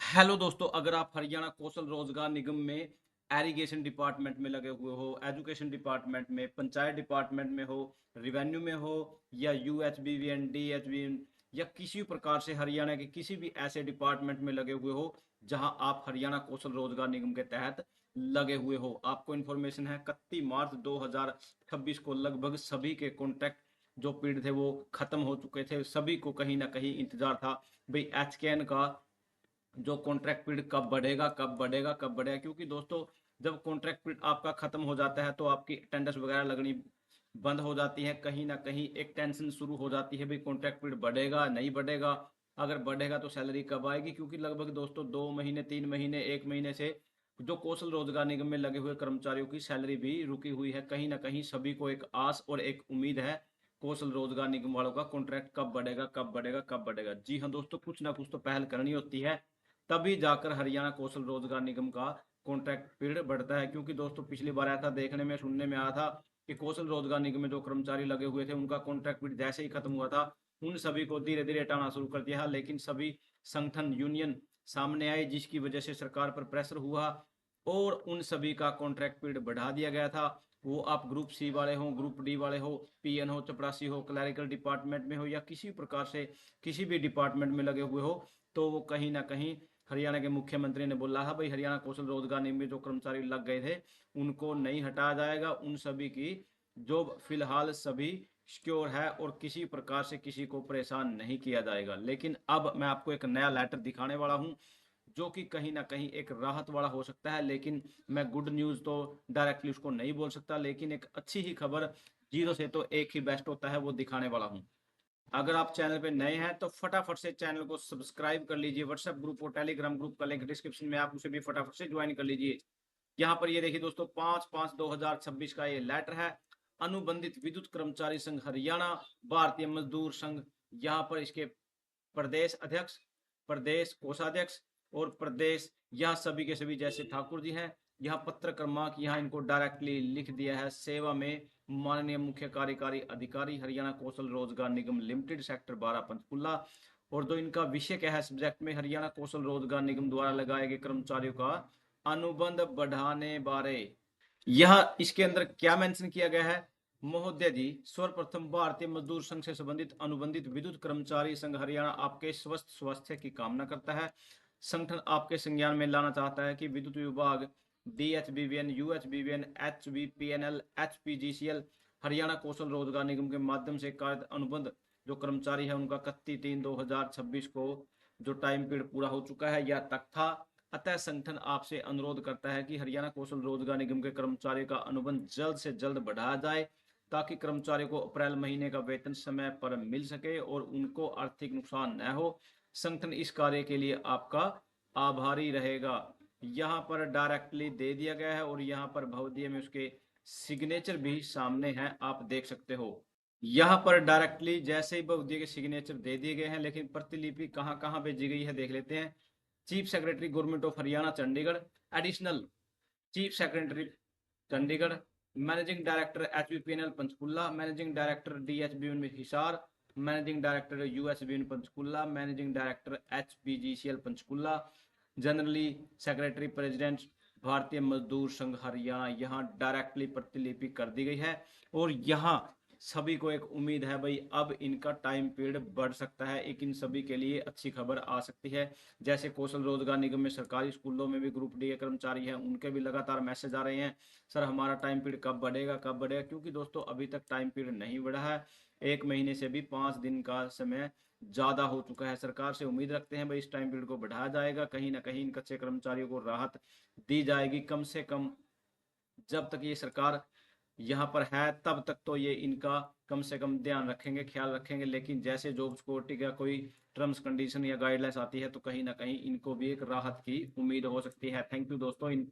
Hello दोस्तों, अगर आप हरियाणा कौशल रोजगार निगम में एरीगेशन डिपार्टमेंट में लगे हुए हो, एजुकेशन डिपार्टमेंट में, पंचायत डिपार्टमेंट में हो, रिवेन्यू में हो, या यूएचबीवीएन डीएचबीएन या किसी प्रकार से हरियाणा के किसी भी ऐसे डिपार्टमेंट में लगे हुए हो जहां आप हरियाणा कौशल रोजगार निगम के तहत लगे हुए हो, आपको इन्फॉर्मेशन है 31 मार्च 2026 को लगभग सभी के कॉन्ट्रैक्ट जो पीरियड थे वो खत्म हो चुके थे। सभी को कहीं ना कहीं इंतजार था भाई एचकेएन का जो कॉन्ट्रैक्ट पीरियड कब बढ़ेगा, कब बढ़ेगा, कब बढ़ेगा। क्योंकि दोस्तों, जब कॉन्ट्रैक्ट पीरियड आपका खत्म हो जाता है तो आपकी अटेंडेंस वगैरह लगनी बंद हो जाती है। कहीं ना कहीं एक टेंशन शुरू हो जाती है भाई कॉन्ट्रैक्ट पीरियड बढ़ेगा नहीं बढ़ेगा, अगर बढ़ेगा तो सैलरी कब आएगी। क्योंकि लगभग दोस्तों 2 महीने, 3 महीने, 1 महीने से जो कौशल रोजगार निगम में लगे हुए कर्मचारियों की सैलरी भी रुकी हुई है। कहीं ना कहीं सभी को एक आस और एक उम्मीद है कौशल रोजगार निगम वालों का कॉन्ट्रैक्ट कब बढ़ेगा, कब बढ़ेगा, कब बढ़ेगा। जी हाँ दोस्तों, कुछ ना कुछ तो पहल करनी होती है, तभी जाकर हरियाणा कौशल रोजगार निगम का कॉन्ट्रैक्ट पीरियड बढ़ता है। क्योंकि दोस्तों पिछली बार ऐसा देखने में, सुनने में आया था कि कौशल रोजगार निगम में जो कर्मचारी लगे हुए थे उनका कॉन्ट्रैक्ट पीरियड जैसे ही खत्म हुआ था उन सभी को धीरे धीरे हटाना शुरू कर दिया। लेकिन सभी संगठन, यूनियन सामने आए जिसकी वजह से सरकार पर प्रेशर हुआ और उन सभी का कॉन्ट्रैक्ट पीरियड बढ़ा दिया गया था। वो आप ग्रुप सी वाले हो, ग्रुप डी वाले हो, पीएन हो, चपरासी हो, क्लैरिकल डिपार्टमेंट में हो, या किसी प्रकार से किसी भी डिपार्टमेंट में लगे हुए हो, तो वो कहीं ना कहीं हरियाणा के मुख्यमंत्री ने बोला है भाई हरियाणा कौशल रोजगार निगम में जो कर्मचारी लग गए थे उनको नहीं हटाया जाएगा। उन सभी की जॉब फिलहाल सभी सिक्योर है और किसी प्रकार से किसी को परेशान नहीं किया जाएगा। लेकिन अब मैं आपको एक नया लेटर दिखाने वाला हूं जो कि कहीं ना कहीं एक राहत वाला हो सकता है। लेकिन मैं गुड न्यूज तो डायरेक्टली उसको नहीं बोल सकता, लेकिन एक अच्छी ही खबर, जीरो से तो एक ही बेस्ट होता है, वो दिखाने वाला हूं। अगर आप चैनल पे नए हैं तो फटाफट से चैनल को सब्सक्राइब कर लीजिए। व्हाट्सएप ग्रुप और टेलीग्राम ग्रुप का लिंक डिस्क्रिप्शन में, आप उसे भी फटाफट से ज्वाइन कर लीजिए। यहाँ पर ये देखिए दोस्तों, 5/5/2026 का ये लेटर है। अनुबंधित विद्युत कर्मचारी संघ हरियाणा, भारतीय मजदूर संघ, यहाँ पर इसके प्रदेश अध्यक्ष, प्रदेश कोषाध्यक्ष और प्रदेश, यहाँ सभी के सभी जैसे ठाकुर जी हैं। यहाँ पत्र क्रमांक यहाँ इनको डायरेक्टली लिख दिया है, सेवा में माननीय मुख्य कार्यकारी अधिकारी हरियाणा कौशल रोजगार निगम लिमिटेड, सेक्टर 12 पंचकुला। और जो इनका विषय क्या है सब्जेक्ट में, हरियाणा कौशल रोजगार निगम द्वारा लगाए गए कर्मचारियों का अनुबंध बढ़ाने बारे। यह इसके अंदर क्या मेंशन किया गया है, महोदय जी, सर्वप्रथम भारतीय मजदूर संघ से संबंधित अनुबंधित विद्युत कर्मचारी संघ हरियाणा आपके स्वस्थ स्वास्थ्य की कामना करता है। संगठन आपके संज्ञान में लाना चाहता है कि विद्युत विभाग, डीएचबीवीएन, यूएचबीवीएन, एचबीपीएनएल, एचपीजीसीएल, हरियाणा कौशल रोजगार निगम के माध्यम से कार्य अनुबंध जो कर्मचारी है उनका 31/3/2026 को जो टाइम पीरियड पूरा हो चुका है या तक था। अतः संगठन आपसे अनुरोध करता है कि हरियाणा कौशल रोजगार निगम के कर्मचारियों का अनुबंध जल्द से जल्द बढ़ाया जाए ताकि कर्मचारियों को अप्रैल महीने का वेतन समय पर मिल सके और उनको आर्थिक नुकसान न हो। संगठन इस कार्य के लिए आपका आभारी रहेगा। यहाँ पर डायरेक्टली दे दिया गया है और यहाँ पर भवदीय में उसके सिग्नेचर भी सामने हैं, आप देख सकते हो। यहाँ पर डायरेक्टली जैसे ही भवदीय के सिग्नेचर दे दिए गए हैं, लेकिन प्रतिलिपि कहाँ कहाँ भेजी गई है देख लेते हैं। Chief secretary government of Haryana Chandigarh, additional chief secretary Chandigarh, managing director HBPNL Panchkula, managing director DHBN Hisar, managing director USBN Panchkula, managing director HPGCL Panchkula, generally secretary president Bharatiya Mazdoor संघ हरियाणा। यहाँ डायरेक्टली प्रतिलिपि कर दी गई है और यहाँ सभी को एक उम्मीद है भाई अब इनका टाइम पीरियड बढ़ सकता है, एक इन सभी के लिए अच्छी खबर आ सकती है। जैसे कौशल रोजगार निगम में सरकारी स्कूलों में भी ग्रुप डी के कर्मचारी हैं, उनके भी लगातार मैसेज आ रहे हैं सर हमारा टाइम पीरियड कब बढ़ेगा, कब बढ़ेगा। क्योंकि दोस्तों अभी तक टाइम पीरियड नहीं बढ़ा है, 1 महीने से भी 5 दिन का समय ज्यादा हो चुका है। सरकार से उम्मीद रखते हैं भाई इस टाइम पीरियड को बढ़ाया जाएगा, कहीं ना कहीं इन कच्चे कर्मचारियों को राहत दी जाएगी। कम से कम जब तक ये सरकार यहाँ पर है तब तक तो ये इनका कम से कम ध्यान रखेंगे, ख्याल रखेंगे। लेकिन जैसे जॉब सिक्योरिटी का कोई टर्म्स कंडीशन या गाइडलाइंस आती है तो कहीं ना कहीं इनको भी एक राहत की उम्मीद हो सकती है। थैंक यू दोस्तों। इन